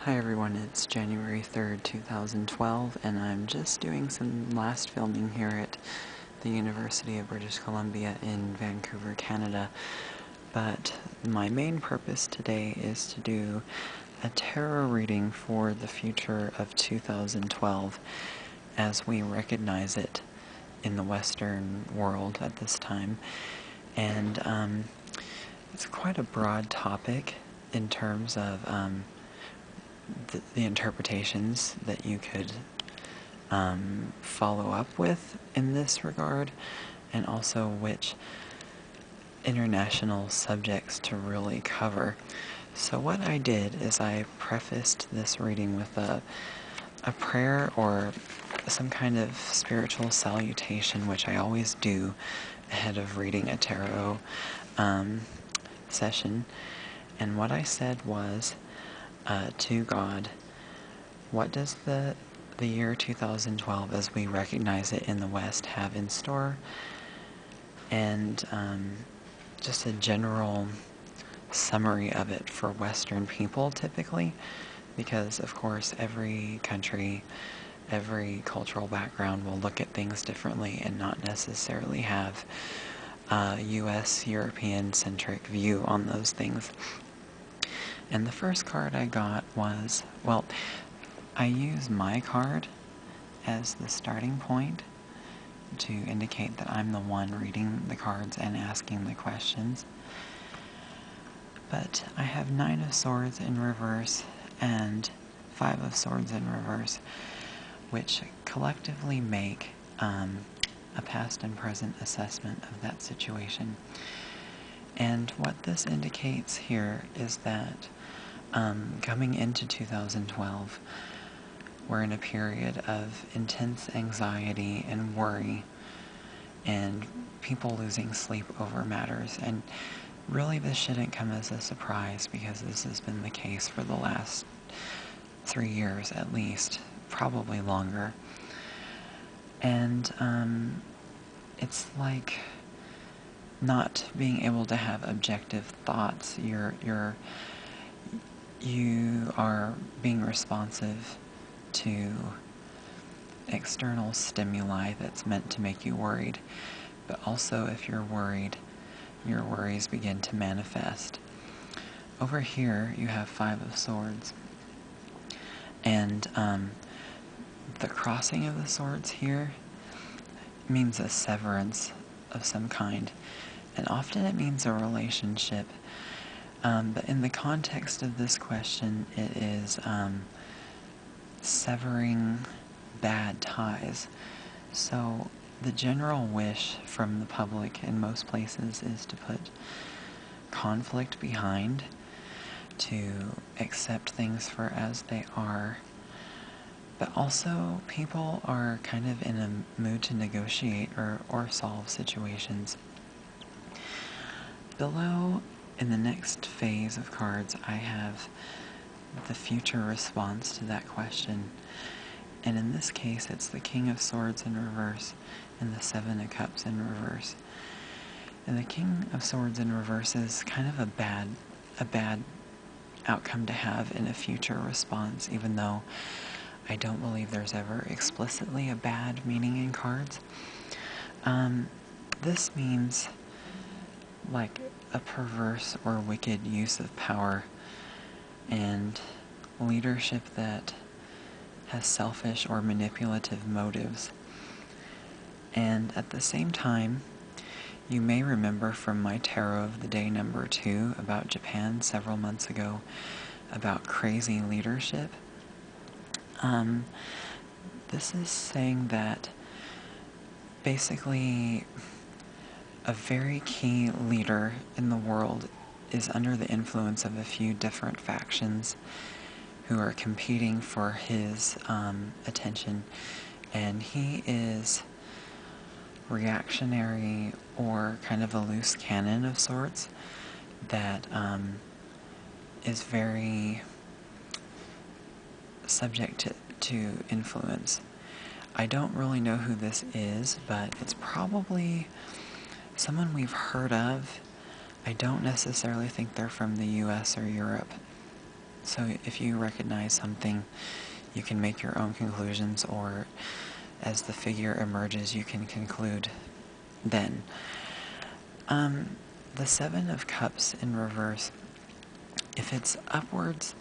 Hi everyone, it's January 3rd, 2012, and I'm just doing some last filming here at the University of British Columbia in Vancouver, Canada. But my main purpose today is to do a tarot reading for the future of 2012 as we recognize it in the Western world at this time. And it's quite a broad topic in terms of the interpretations that you could follow up with in this regard, and also which international subjects to really cover. So what I did is I prefaced this reading with a prayer or some kind of spiritual salutation, which I always do ahead of reading a tarot session. And what I said was, to God, what does the year 2012 as we recognize it in the West have in store? And just a general summary of it for Western people typically, because of course every country, every cultural background will look at things differently and not necessarily have a US, European-centric view on those things. And the first card I got was, well, I use my card as the starting point to indicate that I'm the one reading the cards and asking the questions. But I have 9 of Swords in reverse and 5 of Swords in reverse, which collectively make a past and present assessment of that situation. And what this indicates here is that coming into 2012, we're in a period of intense anxiety and worry and people losing sleep over matters. And really this shouldn't come as a surprise, because this has been the case for the last 3 years at least, probably longer. And it's like not being able to have objective thoughts. You are being responsive to external stimuli that's meant to make you worried. But also, if you're worried, your worries begin to manifest. Over here, you have 5 of Swords. And the crossing of the swords here means a severance of some kind. And often it means a relationship. But in the context of this question, it is severing bad ties. So the general wish from the public in most places is to put conflict behind, to accept things for as they are. But also people are kind of in a mood to negotiate or solve situations. Below, in the next phase of cards, I have the future response to that question. And in this case, it's the King of Swords in reverse and the 7 of Cups in reverse. And the King of Swords in reverse is kind of a bad outcome to have in a future response, even though I don't believe there's ever explicitly a bad meaning in cards. This means like a perverse or wicked use of power and leadership that has selfish or manipulative motives. And at the same time, you may remember from my Tarot of the Day number 2 about Japan several months ago about crazy leadership. This is saying that basically a very key leader in the world is under the influence of a few different factions who are competing for his attention, and he is reactionary or kind of a loose cannon of sorts that is very subject to influence. I don't really know who this is, but it's probably someone we've heard of. I don't necessarily think they're from the US or Europe. So if you recognize something, you can make your own conclusions, or as the figure emerges, you can conclude then. The Seven of Cups in reverse, if it's upwards,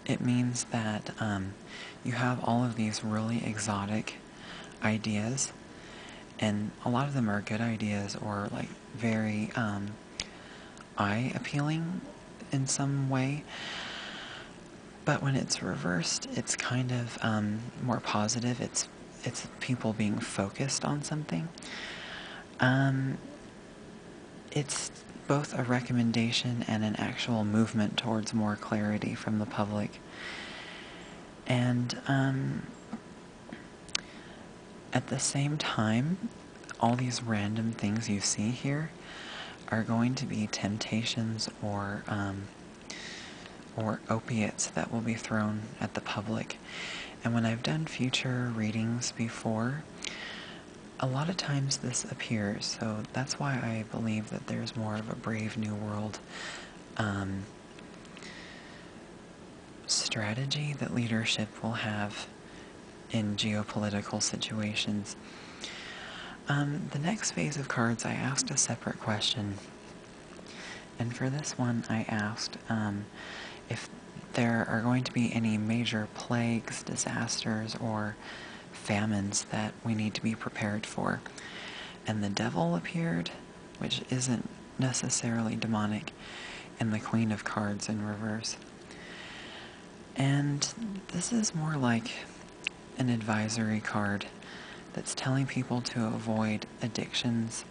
it means that you have all of these really exotic ideas, and a lot of them are good ideas or like very eye-appealing in some way. But when it's reversed, it's kind of more positive. It's people being focused on something. It's both a recommendation and an actual movement towards more clarity from the public. And at the same time, all these random things you see here are going to be temptations or opiates that will be thrown at the public. And when I've done future readings before, a lot of times this appears, so that's why I believe that there's more of a Brave New World strategy that leadership will have in geopolitical situations. The next phase of cards, I asked a separate question, and for this one I asked if there are going to be any major plagues, disasters, or famines that we need to be prepared for. And the Devil appeared, which isn't necessarily demonic, and the Queen of Cards in reverse. And this is more like an advisory card that's telling people to avoid addictions,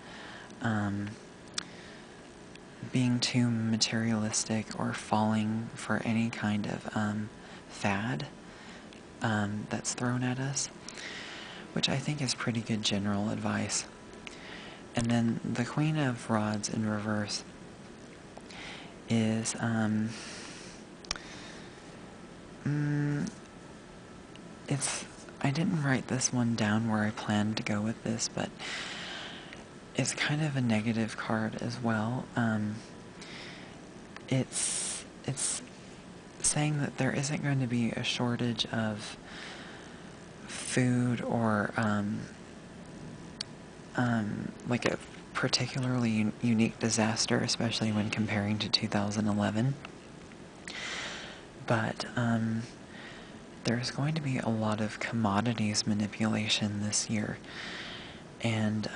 being too materialistic, or falling for any kind of fad that's thrown at us, which I think is pretty good general advice. And then the Queen of Rods in reverse is I didn't write this one down where I planned to go with this, but it's kind of a negative card as well. It's saying that there isn't going to be a shortage of food or like a particularly unique disaster, especially when comparing to 2011. But there's going to be a lot of commodities manipulation this year, and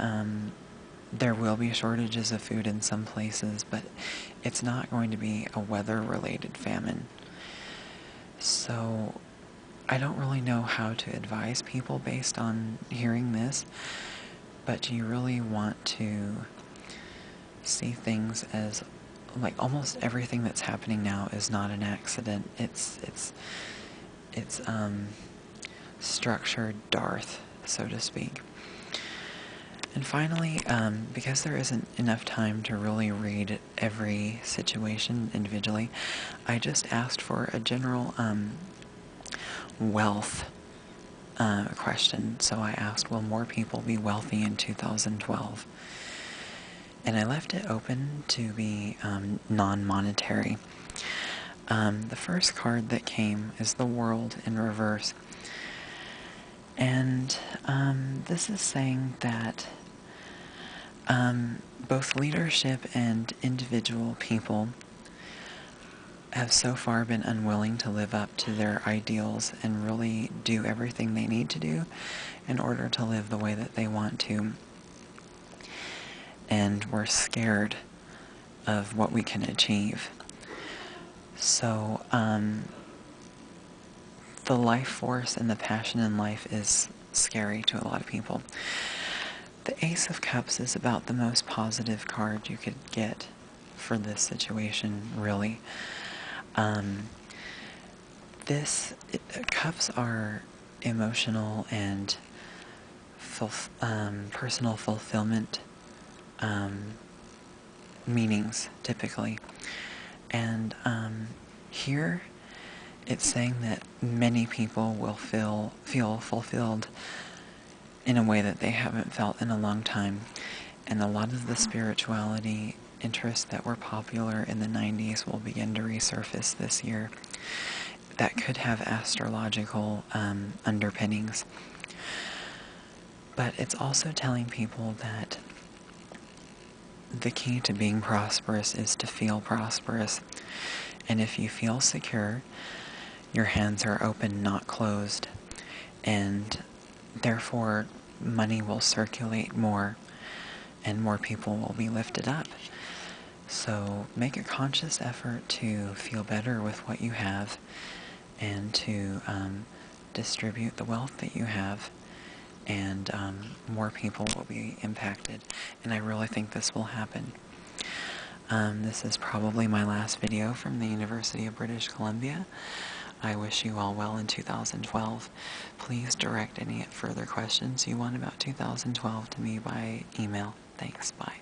there will be shortages of food in some places, but it's not going to be a weather-related famine. So I don't really know how to advise people based on hearing this, but you really want to see things as, like, almost everything that's happening now is not an accident. It's structured dearth, so to speak. And finally, because there isn't enough time to really read every situation individually, I just asked for a general wealth question. So I asked, will more people be wealthy in 2012? And I left it open to be non-monetary. The first card that came is the World in reverse. And this is saying that both leadership and individual people have so far been unwilling to live up to their ideals and really do everything they need to do in order to live the way that they want to. And we're scared of what we can achieve. So, the life force and the passion in life is scary to a lot of people. The Ace of Cups is about the most positive card you could get for this situation, really. Cups are emotional and personal fulfillment meanings, typically. And here it's saying that many people will feel fulfilled in a way that they haven't felt in a long time. And a lot of the spirituality interests that were popular in the 90s will begin to resurface this year. that could have astrological underpinnings. But it's also telling people that the key to being prosperous is to feel prosperous. And if you feel secure, your hands are open, not closed. And therefore, money will circulate more, and more people will be lifted up. So make a conscious effort to feel better with what you have, and to distribute the wealth that you have, and more people will be impacted. And I really think this will happen. This is probably my last video from the University of British Columbia. I wish you all well in 2012. Please direct any further questions you want about 2012 to me by email. Thanks, bye.